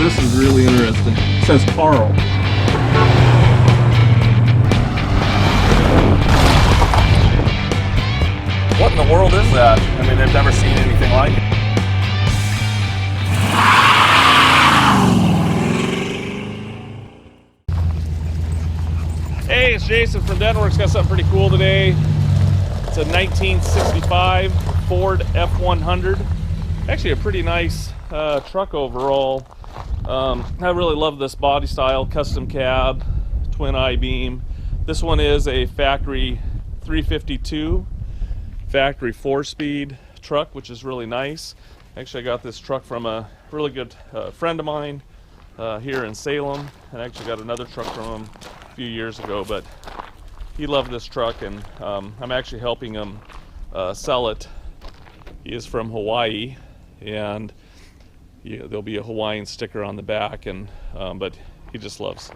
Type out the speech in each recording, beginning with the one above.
this is really interesting. It says Carl. What in the world is that? I mean, they've never seen anything like it. Hey, it's Jason from Denwerks. Got something pretty cool today. It's a 1965 Ford F100. Actually a pretty nice truck overall. I really love this body style, custom cab, twin I-beam. This one is a factory 352, factory 4-speed truck, which is really nice. Actually, I got this truck from a really good friend of mine here in Salem, and I actually got another truck from him a few years ago, but he loved this truck, and I'm actually helping him sell it. He is from Hawaii, and there'll be a Hawaiian sticker on the back, and but he just loves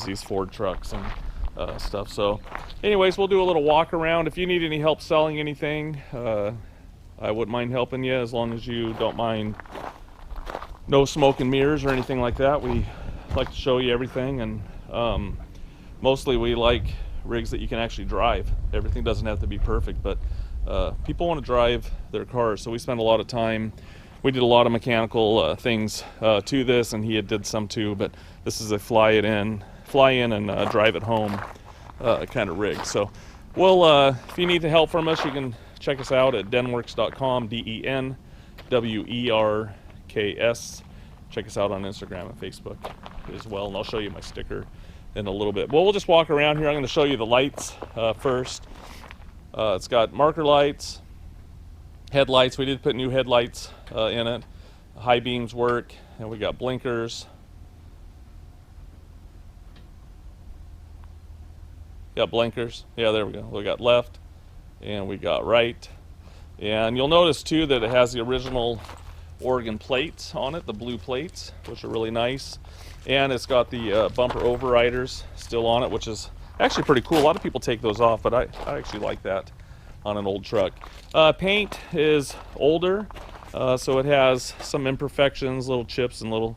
these Ford trucks and stuff. So anyways, we'll do a little walk around. If you need any help selling anything, I wouldn't mind helping you, as long as you don't mind no smoke and mirrors or anything like that. We like to show you everything, and mostly we like rigs that you can actually drive. Everything doesn't have to be perfect, but people want to drive their cars, so we spend a lot of time. We did a lot of mechanical things to this, and he did some too, but this is a fly in and drive it home kind of rig. So we'll if you need the help from us, you can check us out at denwerks.com, DENWERKS. Check us out on Instagram and Facebook as well, and I'll show you my sticker in a little bit. Well, we'll just walk around here. I'm going to show you the lights first. It's got marker lights, headlights. We did put new headlights in it. High beams work, and we got blinkers. Got blinkers. Yeah, there we go. We got left and we got right. And you'll notice too that it has the original Oregon plates on it, the blue plates, which are really nice. And it's got the bumper overriders still on it, which is actually pretty cool. A lot of people take those off, but I actually like that on an old truck. Paint is older, so it has some imperfections, little chips and little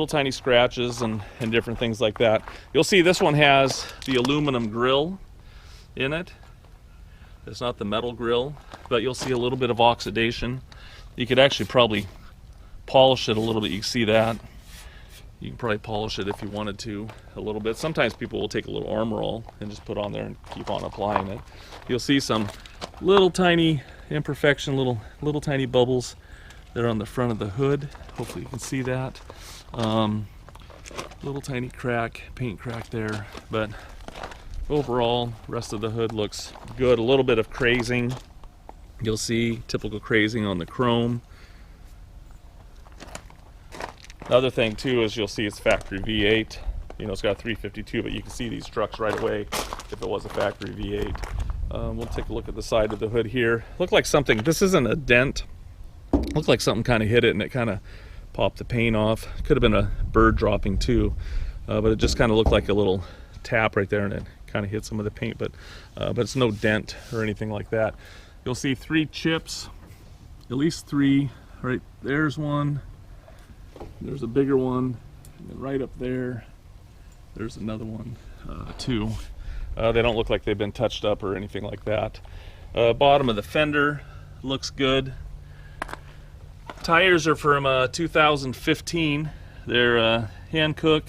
tiny scratches and different things like that. You'll see this one has the aluminum grill in it. It's not the metal grill, but you'll see a little bit of oxidation. You could actually probably polish it a little bit. You can see that. You can probably polish it if you wanted to a little bit. Sometimes people will take a little Armor All and just put on there and keep on applying it. You'll see some little tiny imperfection, little tiny bubbles that are on the front of the hood. Hopefully you can see that. Little tiny crack, paint crack there, but overall, rest of the hood looks good. A little bit of crazing. You'll see typical crazing on the chrome. Another thing too is you'll see it's factory V8. You know, it's got a 352, but you can see these trucks right away if it was a factory V8. We'll take a look at the side of the hood here. Looked like something, this isn't a dent. Looks like something kind of hit it and it kind of popped the paint off. Could have been a bird dropping too, but it just kind of looked like a little tap right there and it kind of hit some of the paint, but it's no dent or anything like that. You'll see 3 chips, at least 3. Right there's one. There's a bigger one, and then right up there, there's another one too. They don't look like they've been touched up or anything like that. Bottom of the fender looks good. Tires are from 2015. They're Hankook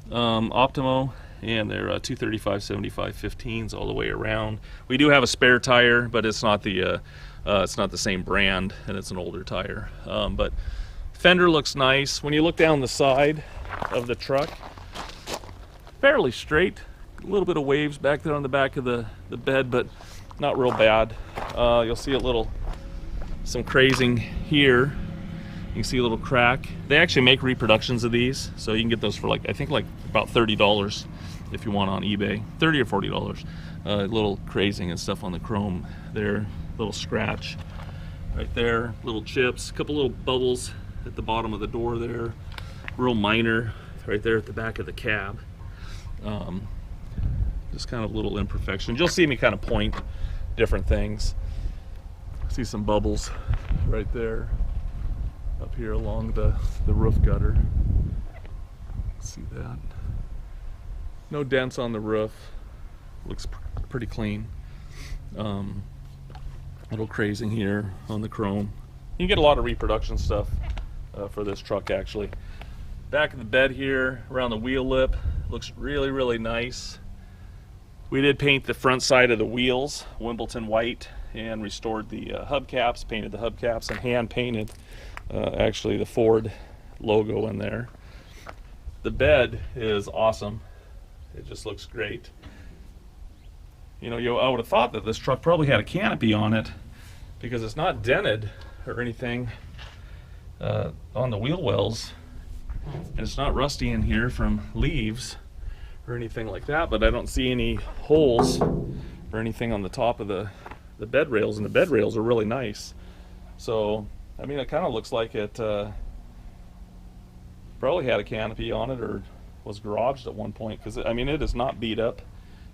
Optimo, and they're 235/75 15s all the way around. We do have a spare tire, but it's not the same brand, and it's an older tire. But fender looks nice. When you look down the side of the truck, fairly straight. A little bit of waves back there on the back of the bed, but not real bad. You'll see some crazing here. You can see a little crack. They actually make reproductions of these, so you can get those for I think about $30 if you want on eBay. $30 or $40. Little crazing and stuff on the chrome there. Little scratch right there. Little chips. A couple little bubbles at the bottom of the door there. Real minor right there at the back of the cab. Just kind of little imperfections. You'll see me kind of point different things. See some bubbles right there up here along the roof gutter. See that? No dents on the roof. Looks pretty clean. Little crazing here on the chrome. You can get a lot of reproduction stuff for this truck actually. Back of the bed here, around the wheel lip, looks really, really nice. We did paint the front side of the wheels Wimbledon white and restored the hubcaps, painted the hubcaps, and hand painted actually the Ford logo in there. The bed is awesome. It just looks great. You know, I would have thought that this truck probably had a canopy on it because it's not dented or anything on the wheel wells, and it's not rusty in here from leaves or anything like that, but I don't see any holes or anything on the top of the bed rails, and the bed rails are really nice. So, I mean, it kind of looks like it probably had a canopy on it or was garaged at one point, because I mean, it is not beat up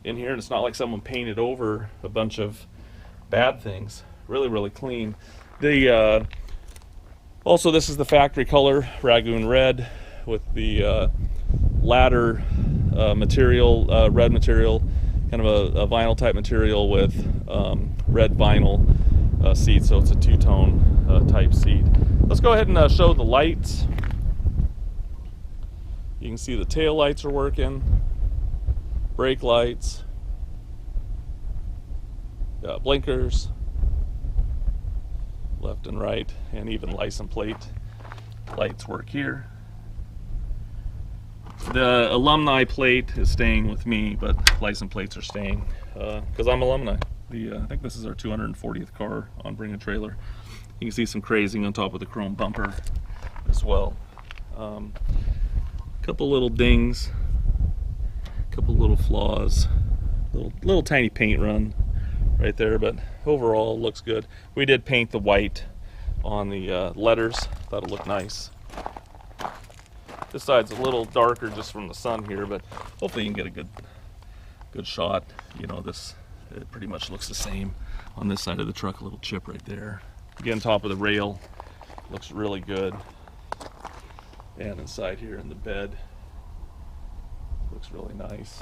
in here, and it's not like someone painted over a bunch of bad things. Really, really clean. The also, this is the factory color, Ragoon red, with the ladder material, red material, kind of a vinyl type material with red vinyl seat, so it's a two-tone type seat. Let's go ahead and show the lights. You can see the tail lights are working, brake lights, blinkers, left and right, and even license plate lights work here. The alumni plate is staying with me, but license plates are staying because I'm alumni. I think this is our 240th car on Bring a Trailer. You can see some crazing on top of the chrome bumper as well. Couple little dings, couple little flaws, little tiny paint run right there, but overall looks good. We did paint the white on the letters. Thought it looked nice. This side's a little darker just from the sun here, but hopefully you can get a good shot. You know, it pretty much looks the same on this side of the truck. A little chip right there. Again, top of the rail looks really good. And inside here in the bed, looks really nice.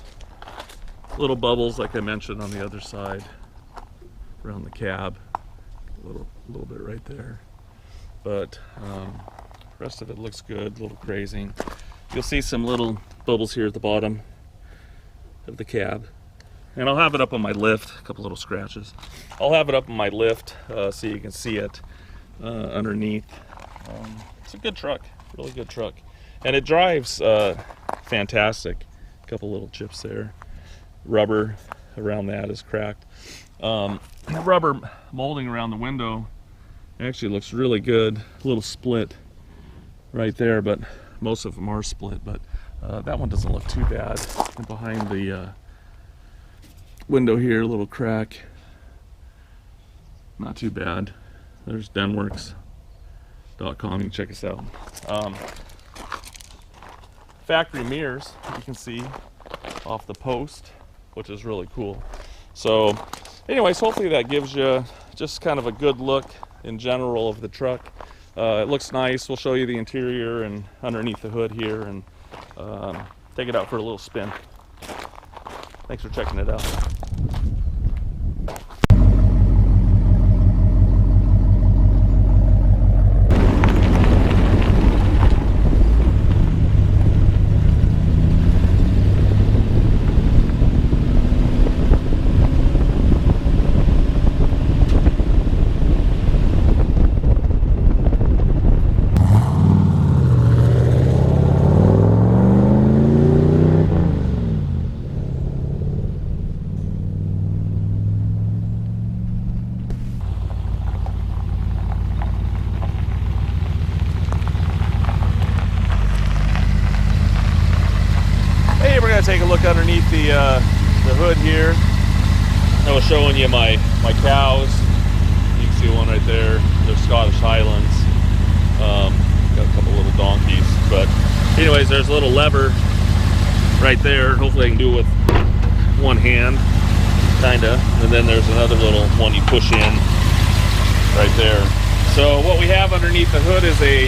Little bubbles, like I mentioned, on the other side, around the cab, a little bit right there. But rest of it looks good. A little grazing. You'll see some little bubbles here at the bottom of the cab, and I'll have it up on my lift. A couple little scratches. I'll have it up on my lift so you can see it underneath. It's a good truck. Really good truck, and it drives fantastic. A couple little chips there. Rubber around that is cracked. The rubber molding around the window actually looks really good. A little split right there, but most of them are split, but that one doesn't look too bad. And behind the window here, a little crack, not too bad. There's Denwerks.com. You can check us out. Factory mirrors, you can see off the post, which is really cool. So anyways, hopefully that gives you just kind of a good look in general of the truck. It looks nice. We'll show you the interior and underneath the hood here, and take it out for a little spin. Thanks for checking it out. Take a look underneath the hood here. I was showing you my cows. You can see one right there. They're Scottish Highlands. Got a couple little donkeys. But anyways, there's a little lever right there. Hopefully I can do it with one hand, kinda. And then there's another little one you push in right there. So what we have underneath the hood is a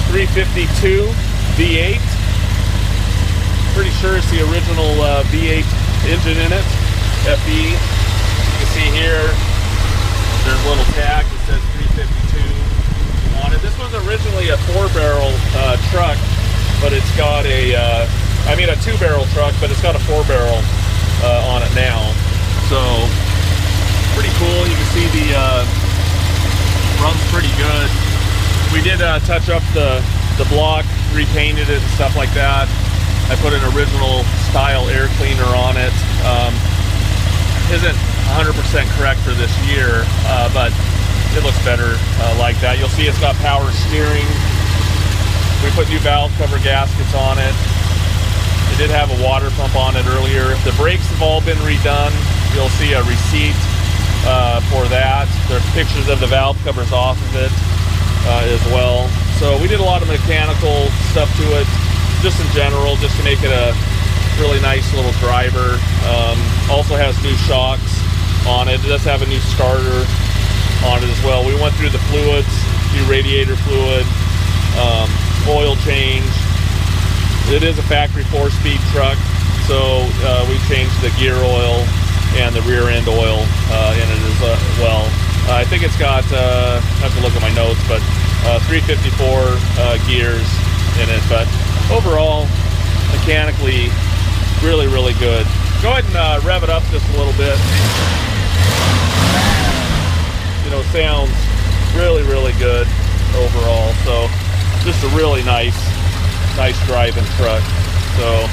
352 V8. Pretty sure it's the original V8 engine in it, FE. You can see here, there's a little tag that says 352 on it. This was originally a 4-barrel truck, but it's got a, I mean a 2-barrel truck, but it's got a 4-barrel on it now. So, pretty cool. You can see the runs pretty good. We did touch up the block, repainted it and stuff like that. I put an original style air cleaner on it. Isn't 100% correct for this year, but it looks better like that. You'll see it's got power steering. We put new valve cover gaskets on it. It did have a water pump on it earlier. The brakes have all been redone. You'll see a receipt for that. There's pictures of the valve covers off of it as well. So we did a lot of mechanical stuff to it, just in general, just to make it a really nice little driver. Also has new shocks on it. It does have a new starter on it as well. We went through the fluids, new radiator fluid, oil change. It is a factory 4-speed truck, so we changed the gear oil and the rear end oil in it as well. I think it's got, I have to look at my notes, but 354 gears in it, but overall, mechanically, really, really good. Go ahead and rev it up just a little bit. You know, sounds really, really good overall. So, just a really nice driving truck. So,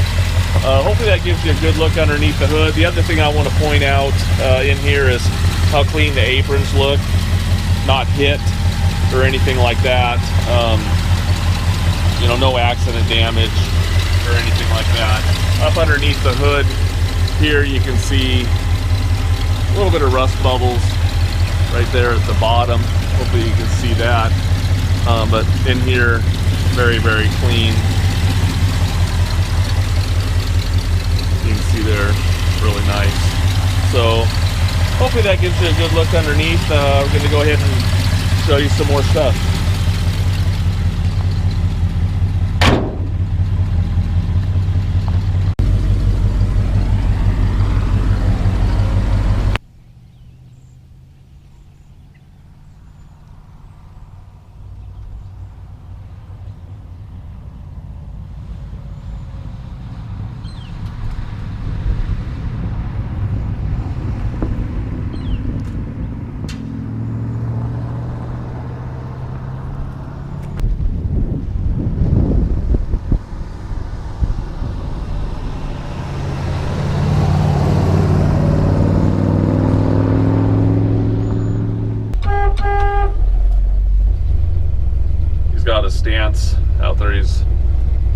hopefully that gives you a good look underneath the hood. The other thing I want to point out in here is how clean the aprons look. Not hit or anything like that. You know, no accident damage or anything like that. Up underneath the hood here you can see a little bit of rust bubbles right there at the bottom. Hopefully you can see that. But in here, very, very clean. You can see there, really nice. So hopefully that gives you a good look underneath. We're going to go ahead and show you some more stuff. Got a stance out there. He's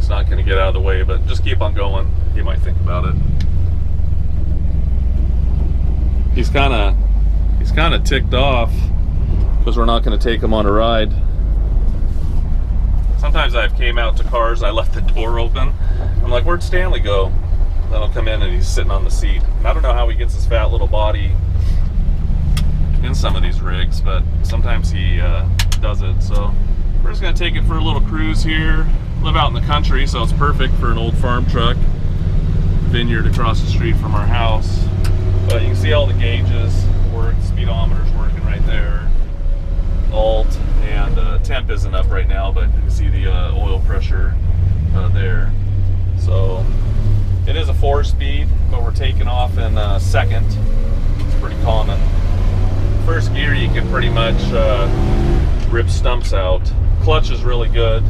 not going to get out of the way, but just keep on going. You might think about it. He's kind of ticked off because we're not going to take him on a ride. Sometimes I've came out to cars, I left the door open. I'm like, where'd Stanley go? Then I'll come in and he's sitting on the seat. And I don't know how he gets his fat little body in some of these rigs, but sometimes he does it. So we're just going to take it for a little cruise here. Live out in the country, so it's perfect for an old farm truck. Vineyard across the street from our house. But you can see all the gauges work. Speedometer's working right there. Alt, and temp isn't up right now, but you can see the oil pressure there. So it is a 4-speed, but we're taking off in second. It's pretty common. First gear, you can pretty much rip stumps out. Clutch is really good,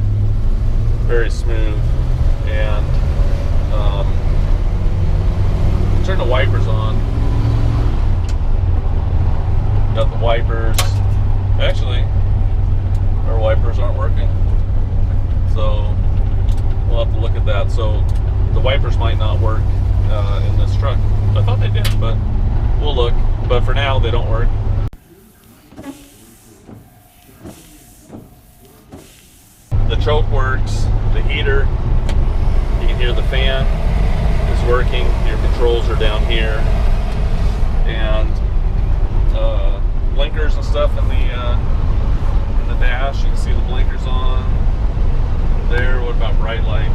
very smooth, and turn the wipers on. Got the wipers. Actually, our wipers aren't working, so we'll have to look at that. So the wipers might not work in this truck. I thought they did, but we'll look. But for now, they don't work. The choke works, the heater, you can hear the fan is working, your controls are down here, and blinkers and stuff in the dash. You can see the blinkers on there. What about bright light?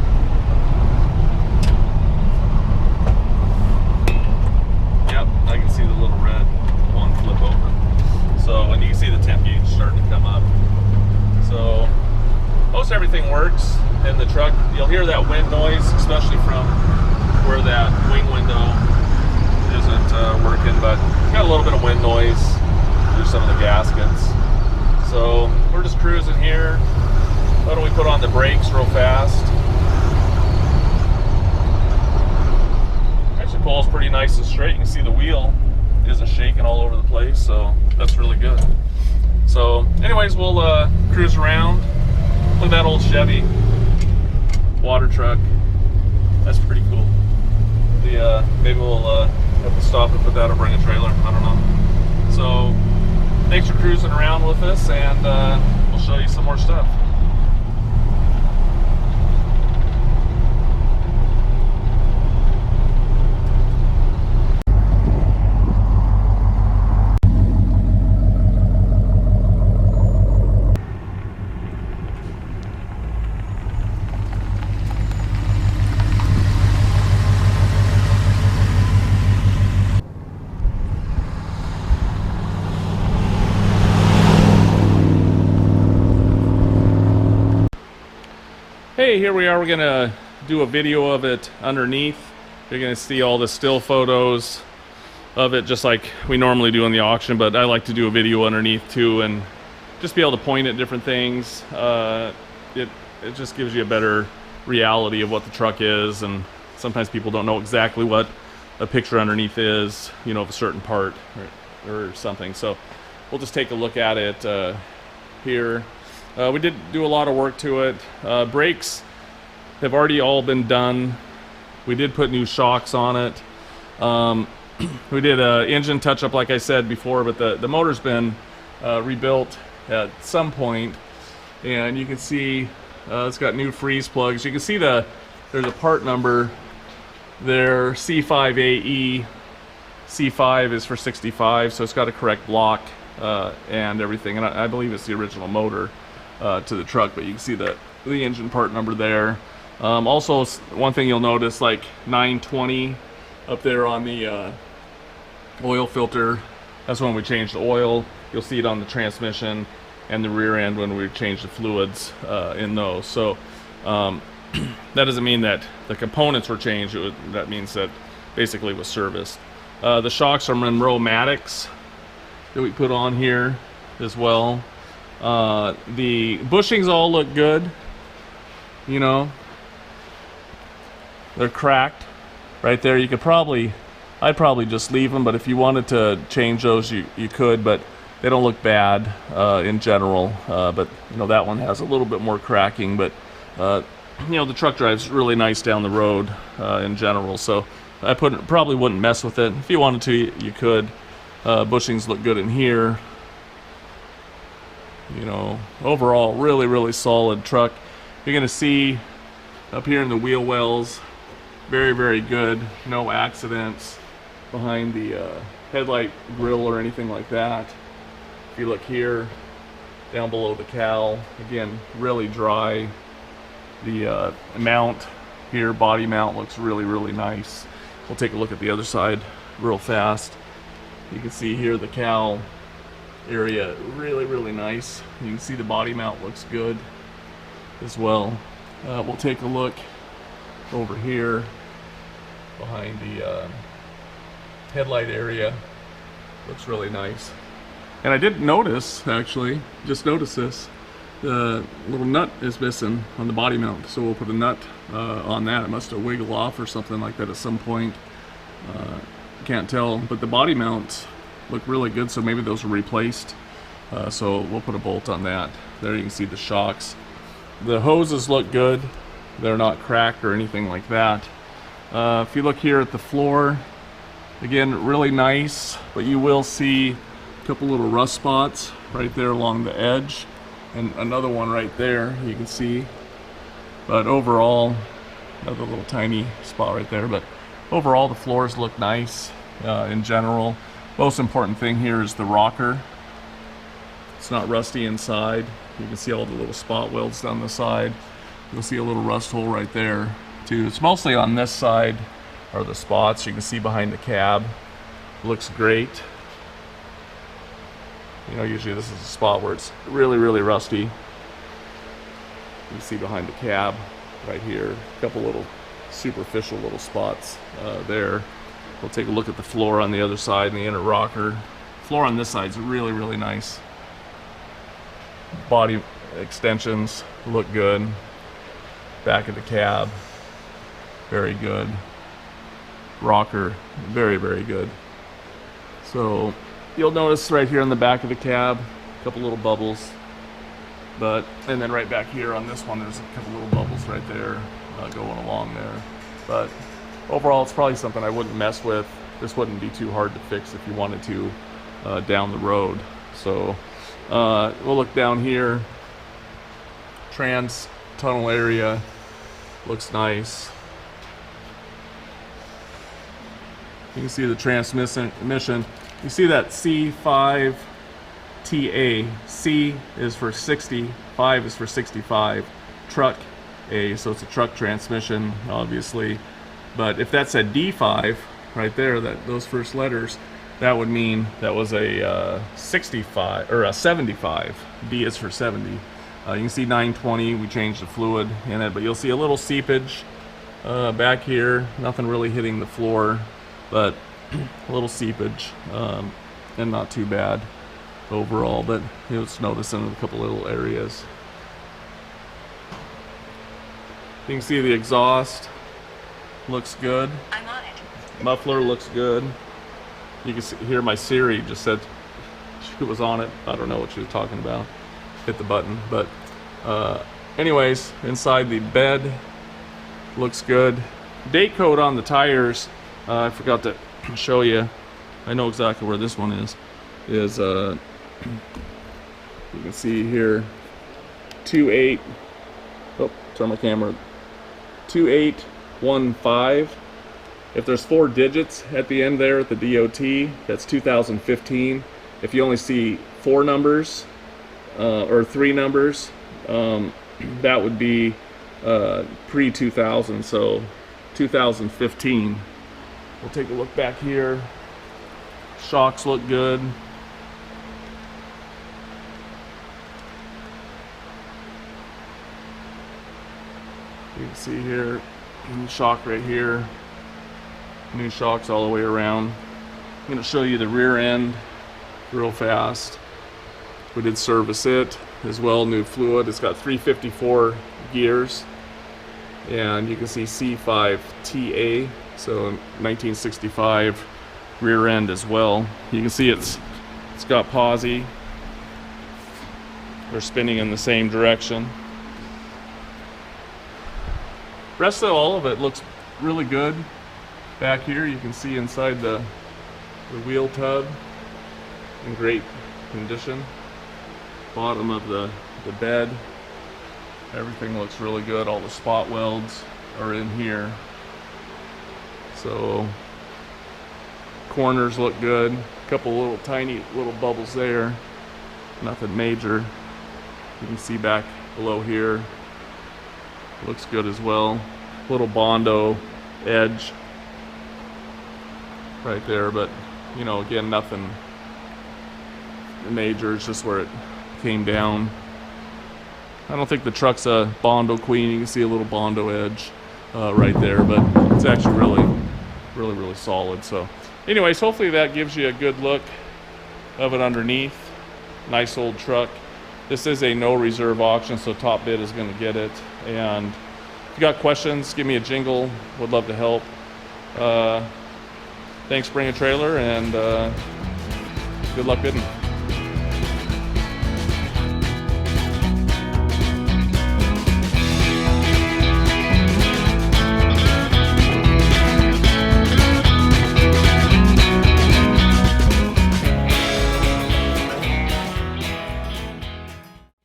most everything works in the truck. You'll hear that wind noise, especially from where that wing window isn't working, but got a little bit of wind noise through some of the gaskets. So we're just cruising here. Why don't we put on the brakes real fast? Actually pulls pretty nice and straight. You can see the wheel isn't shaking all over the place, so that's really good. So anyways, we'll cruise around. Look at that old Chevy water truck. That's pretty cool. Maybe we'll have to stop and put that or bring a trailer. I don't know. So thanks for cruising around with us, and we'll show you some more stuff. Hey, here we are. We're gonna do a video of it underneath. You're gonna see all the still photos of it just like we normally do in the auction, but I like to do a video underneath too and just be able to point at different things. It just gives you a better reality of what the truck is, and sometimes people don't know exactly what a picture underneath is, you know, of a certain part or something. So we'll just take a look at it here. We did do a lot of work to it. Brakes have already all been done. We did put new shocks on it. We did an engine touch-up, like I said before, but the motor's been rebuilt at some point. And you can see it's got new freeze plugs. You can see there's a part number there, C5AE. C5 is for 65, so it's got a correct block and everything. And I believe it's the original motor to the truck, but you can see the engine part number there. Also, one thing you'll notice, like 920 up there on the oil filter, that's when we changed the oil. You'll see it on the transmission and the rear end when we change the fluids in those. So that doesn't mean that the components were changed. That means that basically it was serviced. The shocks are Monroe Matics that we put on here as well. The bushings all look good, you know, they're cracked right there. You could I'd probably just leave them, but if you wanted to change those, you could, but they don't look bad in general. But you know, that one has a little bit more cracking, but you know, the truck drives really nice down the road in general, so I probably wouldn't mess with it. If you wanted to, you could. Bushings look good in here. You know, overall, really solid truck. You're gonna see up here in the wheel wells, very good. No accidents behind the headlight grill or anything like that. If you look here, down below the cowl, again, really dry. The mount here, body mount, looks really nice. We'll take a look at the other side real fast. You can see here the cowl area, really nice. You can see the body mount looks good as well. We'll take a look over here behind the headlight area. Looks really nice. And I did notice, actually, just noticed this, the little nut is missing on the body mount, so we'll put a nut on that. It must have wiggled off or something like that at some point. Can't tell, but the body mounts look really good, so maybe those were replaced. So we'll put a bolt on that. There you can see the shocks. The hoses look good. They're not cracked or anything like that. If you look here at the floor, again, really nice, but you will see a couple little rust spots right there along the edge, and another one right there you can see. But overall, another little tiny spot right there, but overall the floors look nice in general. Most important thing here is the rocker. It's not rusty inside. You can see all the little spot welds down the side. You'll see a little rust hole right there too. It's mostly on this side are the spots. You can see behind the cab. Looks great. You know, usually this is a spot where it's really rusty. You see behind the cab right here, a couple little superficial little spots there. We'll take a look at the floor on the other side and the inner rocker. Floor on this side is really, really nice. Body extensions look good. Back of the cab, very good. Rocker, very, very good. So you'll notice right here on the back of the cab, a couple little bubbles. And then right back here on this one, there's a couple little bubbles right there going along there. But overall, it's probably something I wouldn't mess with. This wouldn't be too hard to fix if you wanted to down the road. So we'll look down here. Trans tunnel area looks nice. You can see the transmission. You see that C5 TA. C is for 60, 5 is for 65. Truck A, so it's a truck transmission, obviously. But if that said D5 right there, those first letters, that would mean that was a 65 or a 75. D is for 70. You can see 920. We changed the fluid in it, but you'll see a little seepage back here. Nothing really hitting the floor, but a little seepage, and not too bad overall, but you'll just notice in a couple little areas. You can see the exhaust looks good. I'm on it. Muffler looks good. You can hear my Siri just said she was on it. I don't know what she was talking about. Hit the button, but anyways, inside the bed looks good. Date code on the tires, I forgot to show you. I know exactly where this one is you can see here 28, oh, turn my camera, 2815. If there's 4 digits at the end there at the DOT, that's 2015. If you only see 4 numbers or 3 numbers, that would be pre-2000, so 2015. We'll take a look back here. Shocks look good. You can see here, shock right here. New shocks all the way around. I'm going to show you the rear end real fast. We did service it as well, new fluid. It's got 354 gears, and you can see C5TA, so 1965 rear end as well. You can see it's got posi. They're spinning in the same direction. Rest of all of it looks really good. Back here you can see inside the wheel tub in great condition. Bottom of the bed, everything looks really good. All the spot welds are in here. So corners look good. A couple little tiny little bubbles there. Nothing major. You can see back below here. Looks good as well. Little Bondo edge right there, but you know, again, nothing major. It's just where it came down. I don't think the truck's a Bondo queen. You can see a little Bondo edge right there, but it's actually really solid. So anyways, hopefully that gives you a good look of it underneath. Nice old truck. This is a no reserve auction, so top bid is going to get it. And if you got questions, give me a jingle. Would love to help. Thanks, Bring a Trailer, and good luck bidding.